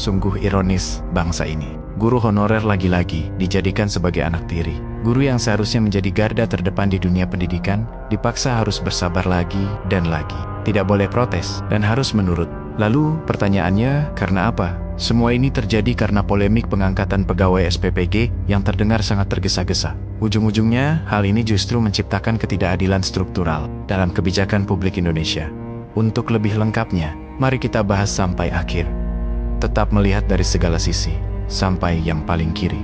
sungguh ironis bangsa ini. Guru honorer lagi-lagi dijadikan sebagai anak tiri. Guru yang seharusnya menjadi garda terdepan di dunia pendidikan, dipaksa harus bersabar lagi dan lagi. Tidak boleh protes dan harus menurut. Lalu pertanyaannya, karena apa? Semua ini terjadi karena polemik pengangkatan pegawai SPPG yang terdengar sangat tergesa-gesa. Ujung-ujungnya, hal ini justru menciptakan ketidakadilan struktural dalam kebijakan publik Indonesia. Untuk lebih lengkapnya, mari kita bahas sampai akhir. Tetap melihat dari segala sisi, sampai yang paling kiri.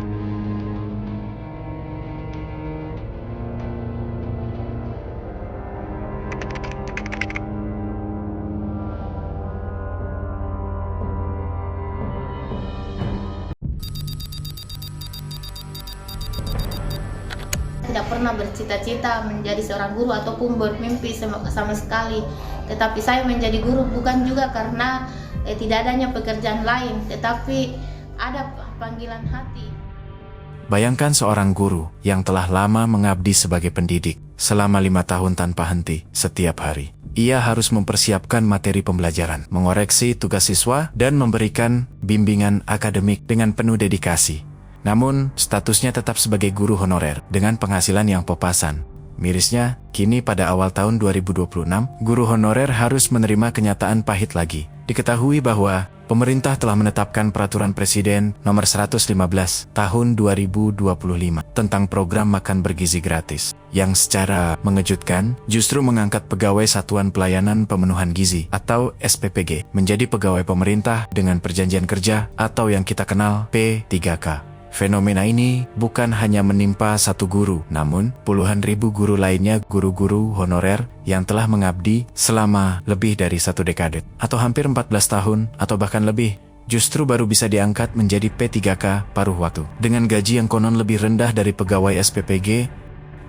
Tidak pernah bercita-cita menjadi seorang guru ataupun bermimpi sama sekali. Tetapi saya menjadi guru bukan juga karena tidak adanya pekerjaan lain, tetapi ada panggilan hati. Bayangkan seorang guru yang telah lama mengabdi sebagai pendidik selama 5 tahun tanpa henti setiap hari. Ia harus mempersiapkan materi pembelajaran, mengoreksi tugas siswa, dan memberikan bimbingan akademik dengan penuh dedikasi. Namun, statusnya tetap sebagai guru honorer dengan penghasilan yang pas-pasan. Mirisnya, kini pada awal tahun 2026, guru honorer harus menerima kenyataan pahit lagi. Diketahui bahwa pemerintah telah menetapkan Peraturan Presiden Nomor 115 Tahun 2025 tentang program makan bergizi gratis, yang secara mengejutkan justru mengangkat pegawai Satuan Pelayanan Pemenuhan Gizi atau SPPG menjadi pegawai pemerintah dengan perjanjian kerja atau yang kita kenal P3K. Fenomena ini bukan hanya menimpa satu guru, namun puluhan ribu guru lainnya, guru-guru honorer yang telah mengabdi selama lebih dari 1 dekade, atau hampir 14 tahun, atau bahkan lebih, justru baru bisa diangkat menjadi P3K paruh waktu. Dengan gaji yang konon lebih rendah dari pegawai SPPG,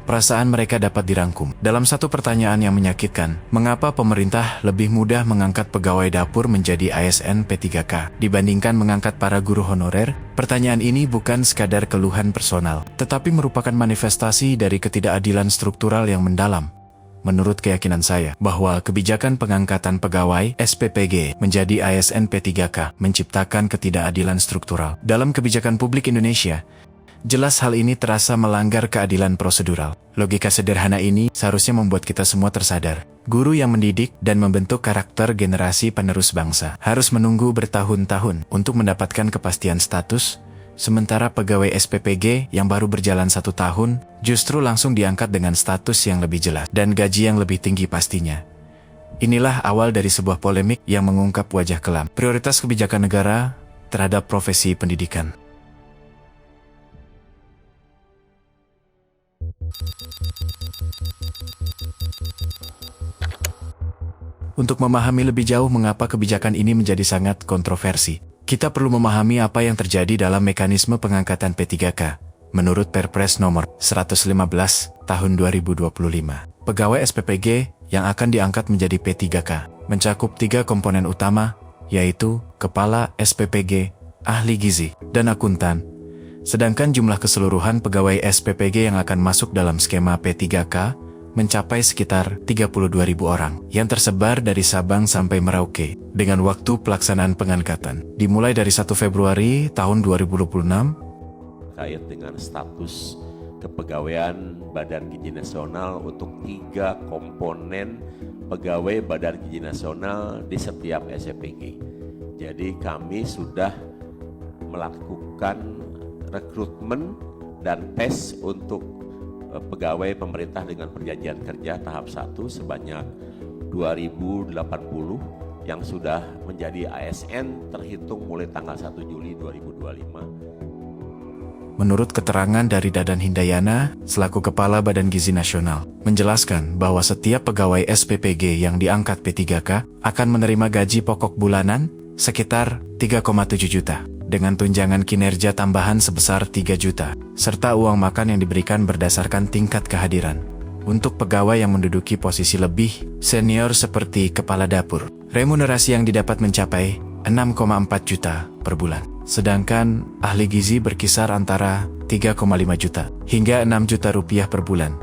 perasaan mereka dapat dirangkum dalam satu pertanyaan yang menyakitkan. Mengapa pemerintah lebih mudah mengangkat pegawai dapur menjadi ASN P3K dibandingkan mengangkat para guru honorer? Pertanyaan ini bukan sekadar keluhan personal, tetapi merupakan manifestasi dari ketidakadilan struktural yang mendalam. Menurut keyakinan saya, bahwa kebijakan pengangkatan pegawai SPPG menjadi ASN P3K menciptakan ketidakadilan struktural dalam kebijakan publik Indonesia. Jelas hal ini terasa melanggar keadilan prosedural. Logika sederhana ini seharusnya membuat kita semua tersadar. Guru yang mendidik dan membentuk karakter generasi penerus bangsa harus menunggu bertahun-tahun untuk mendapatkan kepastian status, sementara pegawai SPPG yang baru berjalan 1 tahun justru langsung diangkat dengan status yang lebih jelas dan gaji yang lebih tinggi pastinya. Inilah awal dari sebuah polemik yang mengungkap wajah kelam prioritas kebijakan negara terhadap profesi pendidikan. Untuk memahami lebih jauh mengapa kebijakan ini menjadi sangat kontroversi, kita perlu memahami apa yang terjadi dalam mekanisme pengangkatan P3K. Menurut Perpres Nomor 115 Tahun 2025, pegawai SPPG yang akan diangkat menjadi P3K mencakup 3 komponen utama, yaitu Kepala SPPG, Ahli Gizi, dan Akuntan. Sedangkan jumlah keseluruhan pegawai SPPG yang akan masuk dalam skema P3K mencapai sekitar 32.000 orang yang tersebar dari Sabang sampai Merauke dengan waktu pelaksanaan pengangkatan dimulai dari 1 Februari tahun 2026 terkait dengan status kepegawaian Badan Gizi Nasional untuk 3 komponen pegawai Badan Gizi Nasional di setiap SPPG. Jadi kami sudah melakukan rekrutmen dan tes untuk pegawai pemerintah dengan perjanjian kerja tahap 1 sebanyak 2.080 yang sudah menjadi ASN terhitung mulai tanggal 1 Juli 2025. Menurut keterangan dari Dadan Hindayana, selaku Kepala Badan Gizi Nasional, menjelaskan bahwa setiap pegawai SPPG yang diangkat P3K akan menerima gaji pokok bulanan sekitar 3,7 juta. Dengan tunjangan kinerja tambahan sebesar 3 juta, serta uang makan yang diberikan berdasarkan tingkat kehadiran. Untuk pegawai yang menduduki posisi lebih senior seperti kepala dapur, remunerasi yang didapat mencapai 6,4 juta per bulan. Sedangkan ahli gizi berkisar antara 3,5 juta hingga 6 juta rupiah per bulan.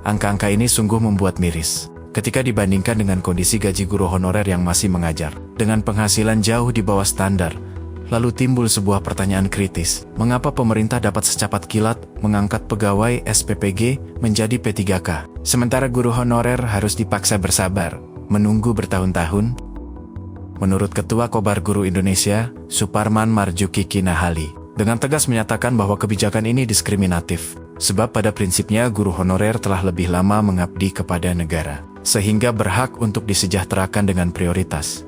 Angka-angka ini sungguh membuat miris ketika dibandingkan dengan kondisi gaji guru honorer yang masih mengajar dengan penghasilan jauh di bawah standar Lalu timbul sebuah pertanyaan kritis. Mengapa pemerintah dapat secepat kilat mengangkat pegawai SPPG menjadi P3K, sementara guru honorer harus dipaksa bersabar, menunggu bertahun-tahun? Menurut Ketua Kobar Guru Indonesia, Suparman Marjuki Kinahali, dengan tegas menyatakan bahwa kebijakan ini diskriminatif, sebab pada prinsipnya guru honorer telah lebih lama mengabdi kepada negara, sehingga berhak untuk disejahterakan dengan prioritas.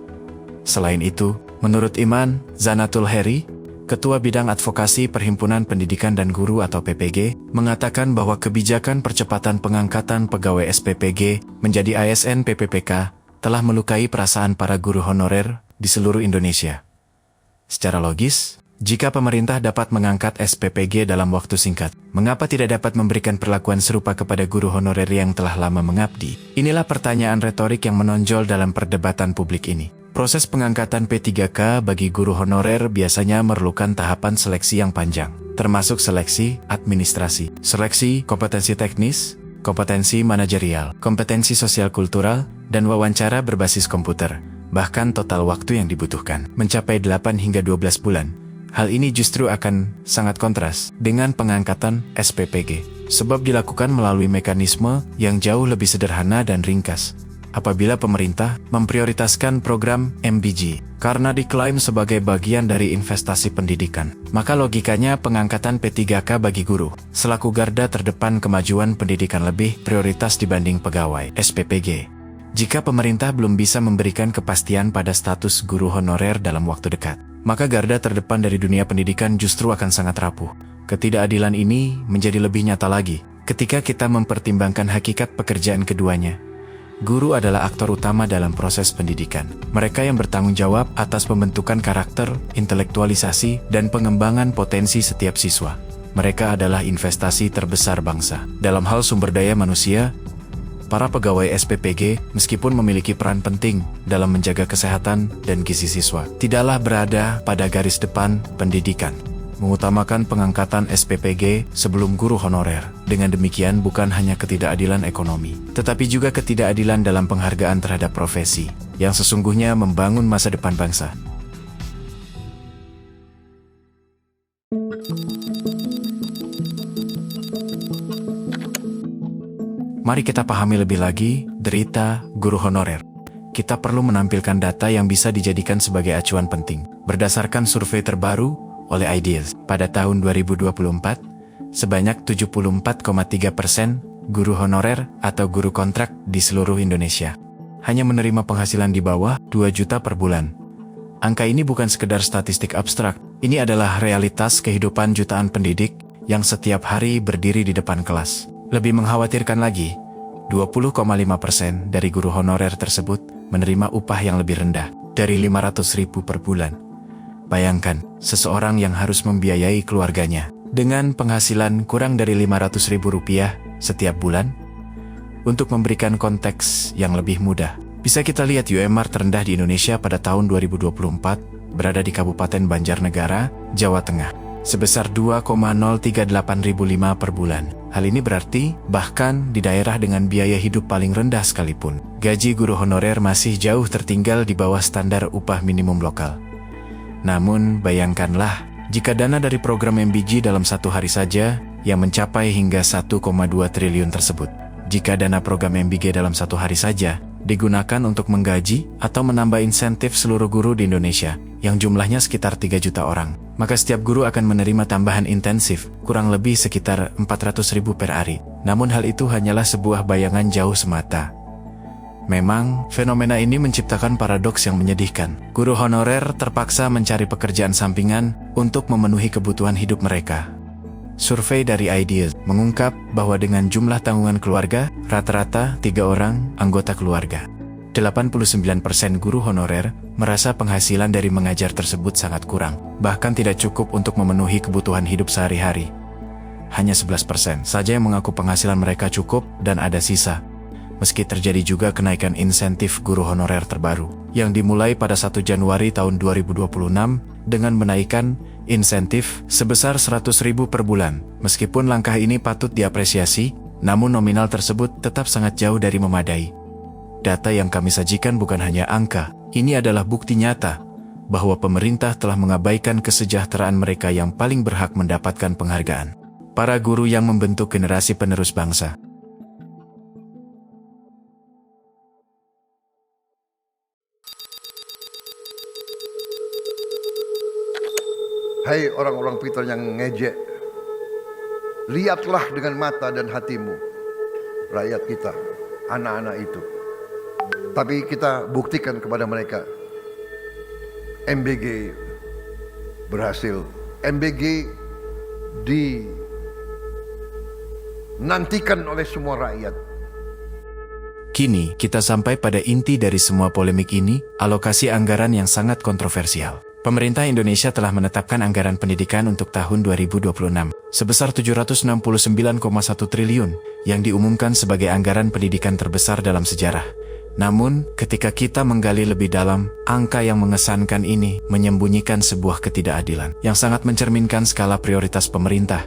Selain itu, menurut Iman Zanatul Heri, Ketua Bidang Advokasi Perhimpunan Pendidikan dan Guru atau PPG, mengatakan bahwa kebijakan percepatan pengangkatan pegawai SPPG menjadi ASN PPPK telah melukai perasaan para guru honorer di seluruh Indonesia. Secara logis, jika pemerintah dapat mengangkat SPPG dalam waktu singkat, mengapa tidak dapat memberikan perlakuan serupa kepada guru honorer yang telah lama mengabdi? Inilah pertanyaan retorik yang menonjol dalam perdebatan publik ini. Proses pengangkatan P3K bagi guru honorer biasanya memerlukan tahapan seleksi yang panjang, termasuk seleksi administrasi, seleksi kompetensi teknis, kompetensi manajerial, kompetensi sosial kultural, dan wawancara berbasis komputer. Bahkan total waktu yang dibutuhkan mencapai 8 hingga 12 bulan. Hal ini justru akan sangat kontras dengan pengangkatan SPPG, sebab dilakukan melalui mekanisme yang jauh lebih sederhana dan ringkas. Apabila pemerintah memprioritaskan program MBG karena diklaim sebagai bagian dari investasi pendidikan, maka logikanya pengangkatan P3K bagi guru selaku garda terdepan kemajuan pendidikan lebih prioritas dibanding pegawai SPPG. Jika pemerintah belum bisa memberikan kepastian pada status guru honorer dalam waktu dekat, maka garda terdepan dari dunia pendidikan justru akan sangat rapuh. Ketidakadilan ini menjadi lebih nyata lagi ketika kita mempertimbangkan hakikat pekerjaan keduanya. Guru adalah aktor utama dalam proses pendidikan. Mereka yang bertanggung jawab atas pembentukan karakter, intelektualisasi, dan pengembangan potensi setiap siswa. Mereka adalah investasi terbesar bangsa. Dalam hal sumber daya manusia, para pegawai SPPG, meskipun memiliki peran penting dalam menjaga kesehatan dan gizi siswa, tidaklah berada pada garis depan pendidikan. Mengutamakan pengangkatan SPPG sebelum guru honorer. Dengan demikian bukan hanya ketidakadilan ekonomi, tetapi juga ketidakadilan dalam penghargaan terhadap profesi, yang sesungguhnya membangun masa depan bangsa. Mari kita pahami lebih lagi derita guru honorer. Kita perlu menampilkan data yang bisa dijadikan sebagai acuan penting. Berdasarkan survei terbaru oleh Ideas, pada tahun 2024, sebanyak 74,3% guru honorer atau guru kontrak di seluruh Indonesia hanya menerima penghasilan di bawah 2 juta per bulan. Angka ini bukan sekedar statistik abstrak, ini adalah realitas kehidupan jutaan pendidik yang setiap hari berdiri di depan kelas. Lebih mengkhawatirkan lagi, 20,5% dari guru honorer tersebut menerima upah yang lebih rendah, dari 500.000 per bulan. Bayangkan, seseorang yang harus membiayai keluarganya dengan penghasilan kurang dari Rp500.000 setiap bulan. Untuk memberikan konteks yang lebih mudah, bisa kita lihat UMR terendah di Indonesia pada tahun 2024 berada di Kabupaten Banjarnegara, Jawa Tengah, sebesar Rp2,038.500 per bulan. Hal ini berarti, bahkan di daerah dengan biaya hidup paling rendah sekalipun, gaji guru honorer masih jauh tertinggal di bawah standar upah minimum lokal. Namun, bayangkanlah, jika dana dari program MBG dalam satu hari saja, yang mencapai hingga 1,2 triliun tersebut. Jika dana program MBG dalam satu hari saja, digunakan untuk menggaji atau menambah insentif seluruh guru di Indonesia, yang jumlahnya sekitar 3 juta orang, maka setiap guru akan menerima tambahan intensif, kurang lebih sekitar 400.000 per hari. Namun hal itu hanyalah sebuah bayangan jauh semata. Memang, fenomena ini menciptakan paradoks yang menyedihkan. Guru honorer terpaksa mencari pekerjaan sampingan untuk memenuhi kebutuhan hidup mereka. Survei dari Ideas mengungkap bahwa dengan jumlah tanggungan keluarga, rata-rata 3 orang anggota keluarga. 89% guru honorer merasa penghasilan dari mengajar tersebut sangat kurang, bahkan tidak cukup untuk memenuhi kebutuhan hidup sehari-hari. Hanya 11% saja yang mengaku penghasilan mereka cukup dan ada sisa. Meski terjadi juga kenaikan insentif guru honorer terbaru, yang dimulai pada 1 Januari tahun 2026 dengan menaikkan insentif sebesar 100.000 per bulan. Meskipun langkah ini patut diapresiasi, namun nominal tersebut tetap sangat jauh dari memadai. Data yang kami sajikan bukan hanya angka, ini adalah bukti nyata bahwa pemerintah telah mengabaikan kesejahteraan mereka yang paling berhak mendapatkan penghargaan. Para guru yang membentuk generasi penerus bangsa. Hai orang-orang pintar yang ngejek, lihatlah dengan mata dan hatimu rakyat kita, anak-anak itu. Tapi kita buktikan kepada mereka, MBG berhasil. MBG dinantikan oleh semua rakyat. Kini, kita sampai pada inti dari semua polemik ini, alokasi anggaran yang sangat kontroversial. Pemerintah Indonesia telah menetapkan anggaran pendidikan untuk tahun 2026 sebesar 769,1 triliun yang diumumkan sebagai anggaran pendidikan terbesar dalam sejarah. Namun, ketika kita menggali lebih dalam, angka yang mengesankan ini menyembunyikan sebuah ketidakadilan yang sangat mencerminkan skala prioritas pemerintah.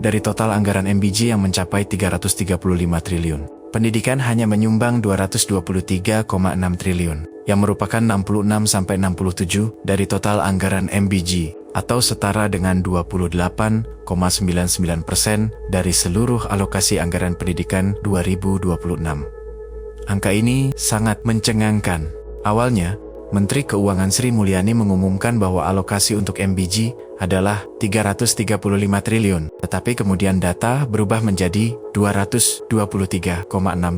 Dari total anggaran MBG yang mencapai 335 triliun, pendidikan hanya menyumbang 223,6 triliun, yang merupakan 66-67 dari total anggaran MBG, atau setara dengan 28,99% dari seluruh alokasi anggaran pendidikan 2026. Angka ini sangat mencengangkan. Awalnya, Menteri Keuangan Sri Mulyani mengumumkan bahwa alokasi untuk MBG adalah 335 triliun, tetapi kemudian data berubah menjadi 223,6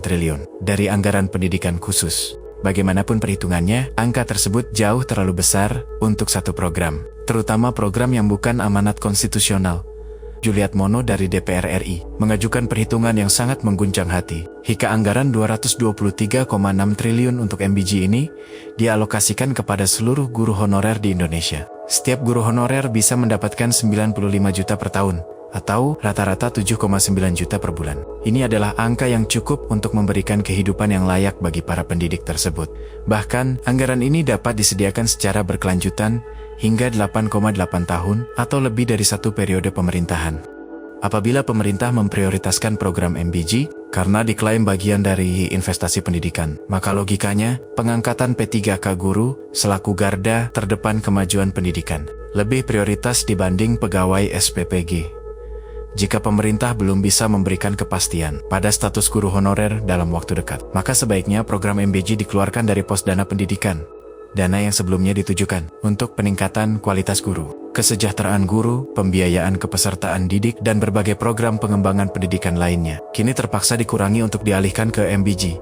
triliun dari anggaran pendidikan khusus. Bagaimanapun perhitungannya, angka tersebut jauh terlalu besar untuk satu program, terutama program yang bukan amanat konstitusional. Juliat Mono dari DPR RI mengajukan perhitungan yang sangat mengguncang hati. Hingga anggaran 223,6 triliun untuk MBG ini dialokasikan kepada seluruh guru honorer di Indonesia. Setiap guru honorer bisa mendapatkan 95 juta per tahun, atau rata-rata 7,9 juta per bulan. Ini adalah angka yang cukup untuk memberikan kehidupan yang layak bagi para pendidik tersebut. Bahkan, anggaran ini dapat disediakan secara berkelanjutan hingga 8,8 tahun atau lebih dari satu periode pemerintahan. Apabila pemerintah memprioritaskan program MBG karena diklaim bagian dari investasi pendidikan, maka logikanya pengangkatan P3K guru selaku garda terdepan kemajuan pendidikan lebih prioritas dibanding pegawai SPPG. Jika pemerintah belum bisa memberikan kepastian pada status guru honorer dalam waktu dekat, maka sebaiknya program MBG dikeluarkan dari pos dana pendidikan. Dana yang sebelumnya ditujukan untuk peningkatan kualitas guru, kesejahteraan guru, pembiayaan kepesertaan didik, dan berbagai program pengembangan pendidikan lainnya, kini terpaksa dikurangi untuk dialihkan ke MBG.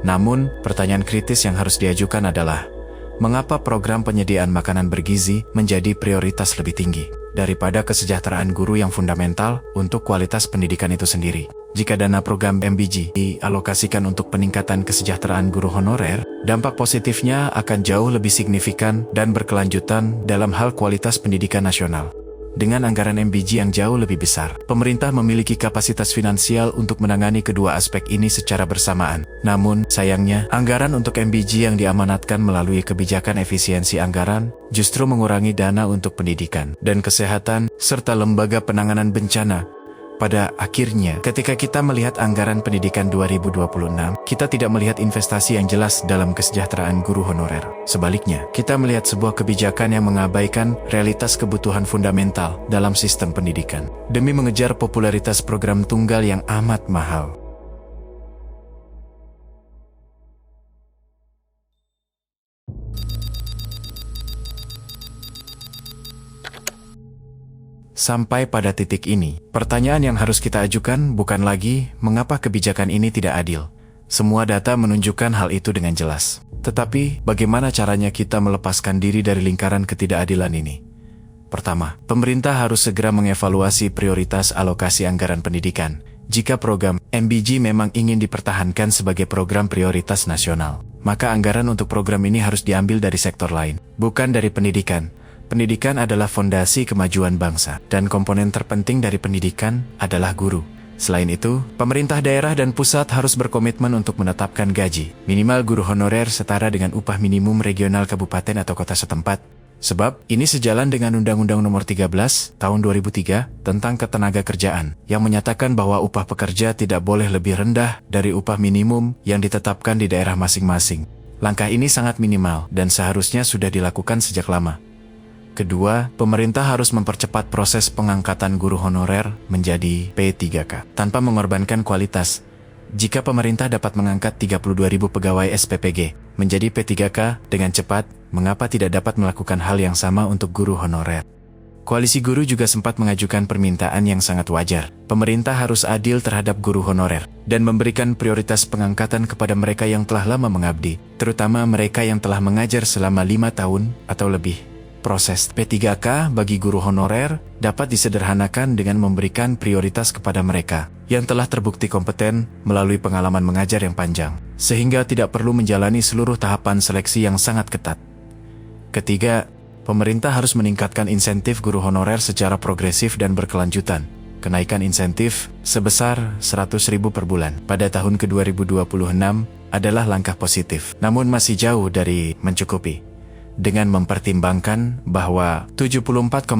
Namun, pertanyaan kritis yang harus diajukan adalah, mengapa program penyediaan makanan bergizi menjadi prioritas lebih tinggi daripada kesejahteraan guru yang fundamental untuk kualitas pendidikan itu sendiri? Jika dana program MBG dialokasikan untuk peningkatan kesejahteraan guru honorer, dampak positifnya akan jauh lebih signifikan dan berkelanjutan dalam hal kualitas pendidikan nasional. Dengan anggaran MBG yang jauh lebih besar, pemerintah memiliki kapasitas finansial untuk menangani kedua aspek ini secara bersamaan. Namun, sayangnya, anggaran untuk MBG yang diamanatkan melalui kebijakan efisiensi anggaran justru mengurangi dana untuk pendidikan dan kesehatan serta lembaga penanganan bencana. Pada akhirnya, ketika kita melihat anggaran pendidikan 2026, kita tidak melihat investasi yang jelas dalam kesejahteraan guru honorer. Sebaliknya, kita melihat sebuah kebijakan yang mengabaikan realitas kebutuhan fundamental dalam sistem pendidikan, demi mengejar popularitas program tunggal yang amat mahal. Sampai pada titik ini, pertanyaan yang harus kita ajukan bukan lagi mengapa kebijakan ini tidak adil. Semua data menunjukkan hal itu dengan jelas. Tetapi, bagaimana caranya kita melepaskan diri dari lingkaran ketidakadilan ini? Pertama, pemerintah harus segera mengevaluasi prioritas alokasi anggaran pendidikan. Jika program MBG memang ingin dipertahankan sebagai program prioritas nasional, maka anggaran untuk program ini harus diambil dari sektor lain, bukan dari pendidikan. Pendidikan adalah fondasi kemajuan bangsa, dan komponen terpenting dari pendidikan adalah guru. Selain itu, pemerintah daerah dan pusat harus berkomitmen untuk menetapkan gaji minimal guru honorer setara dengan upah minimum regional kabupaten atau kota setempat. Sebab, ini sejalan dengan Undang-Undang Nomor 13 Tahun 2003 tentang Ketenagakerjaan, yang menyatakan bahwa upah pekerja tidak boleh lebih rendah dari upah minimum yang ditetapkan di daerah masing-masing. Langkah ini sangat minimal dan seharusnya sudah dilakukan sejak lama. Kedua, pemerintah harus mempercepat proses pengangkatan guru honorer menjadi P3K tanpa mengorbankan kualitas. Jika pemerintah dapat mengangkat 32.000 pegawai SPPG menjadi P3K dengan cepat, mengapa tidak dapat melakukan hal yang sama untuk guru honorer? Koalisi guru juga sempat mengajukan permintaan yang sangat wajar. Pemerintah harus adil terhadap guru honorer dan memberikan prioritas pengangkatan kepada mereka yang telah lama mengabdi, terutama mereka yang telah mengajar selama 5 tahun atau lebih. Proses P3K bagi guru honorer dapat disederhanakan dengan memberikan prioritas kepada mereka yang telah terbukti kompeten melalui pengalaman mengajar yang panjang, sehingga tidak perlu menjalani seluruh tahapan seleksi yang sangat ketat. Ketiga, pemerintah harus meningkatkan insentif guru honorer secara progresif dan berkelanjutan. Kenaikan insentif sebesar 100.000 per bulan pada tahun ke-2026 adalah langkah positif, namun masih jauh dari mencukupi. Dengan mempertimbangkan bahwa 74,3%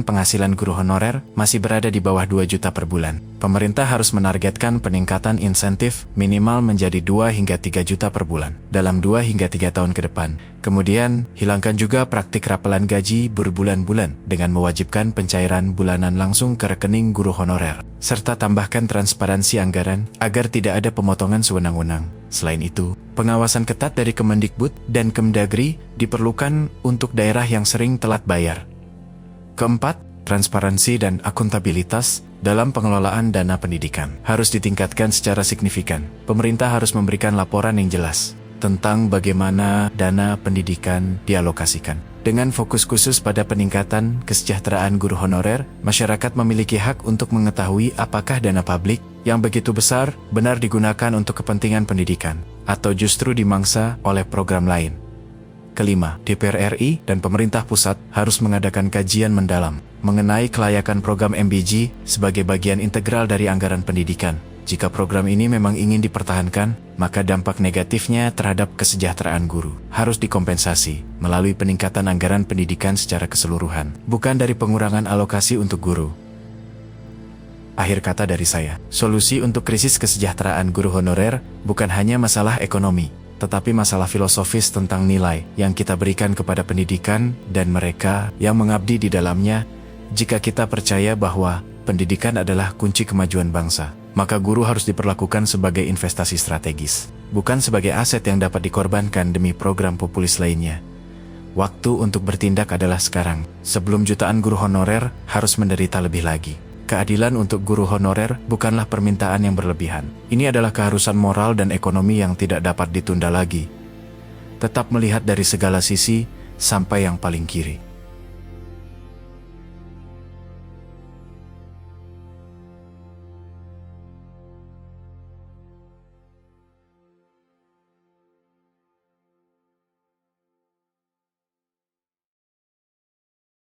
penghasilan guru honorer masih berada di bawah 2 juta per bulan, pemerintah harus menargetkan peningkatan insentif minimal menjadi 2 hingga 3 juta per bulan dalam 2 hingga 3 tahun ke depan. Kemudian, hilangkan juga praktik rapelan gaji berbulan-bulan dengan mewajibkan pencairan bulanan langsung ke rekening guru honorer, serta tambahkan transparansi anggaran agar tidak ada pemotongan sewenang-wenang. Selain itu, pengawasan ketat dari Kemendikbud dan Kemdagri diperlukan untuk daerah yang sering telat bayar. Keempat, transparansi dan akuntabilitas dalam pengelolaan dana pendidikan harus ditingkatkan secara signifikan. Pemerintah harus memberikan laporan yang jelas tentang bagaimana dana pendidikan dialokasikan. Dengan fokus khusus pada peningkatan kesejahteraan guru honorer, masyarakat memiliki hak untuk mengetahui apakah dana publik yang begitu besar benar digunakan untuk kepentingan pendidikan, atau justru dimangsa oleh program lain. Kelima, DPR RI dan pemerintah pusat harus mengadakan kajian mendalam mengenai kelayakan program MBG sebagai bagian integral dari anggaran pendidikan. Jika program ini memang ingin dipertahankan, maka dampak negatifnya terhadap kesejahteraan guru harus dikompensasi melalui peningkatan anggaran pendidikan secara keseluruhan, bukan dari pengurangan alokasi untuk guru. Akhir kata dari saya, solusi untuk krisis kesejahteraan guru honorer bukan hanya masalah ekonomi, tetapi masalah filosofis tentang nilai yang kita berikan kepada pendidikan dan mereka yang mengabdi di dalamnya. Jika kita percaya bahwa pendidikan adalah kunci kemajuan bangsa, maka guru harus diperlakukan sebagai investasi strategis, bukan sebagai aset yang dapat dikorbankan demi program populis lainnya. Waktu untuk bertindak adalah sekarang, sebelum jutaan guru honorer harus menderita lebih lagi. Keadilan untuk guru honorer bukanlah permintaan yang berlebihan. Ini adalah keharusan moral dan ekonomi yang tidak dapat ditunda lagi. Tetap melihat dari segala sisi sampai yang paling kiri.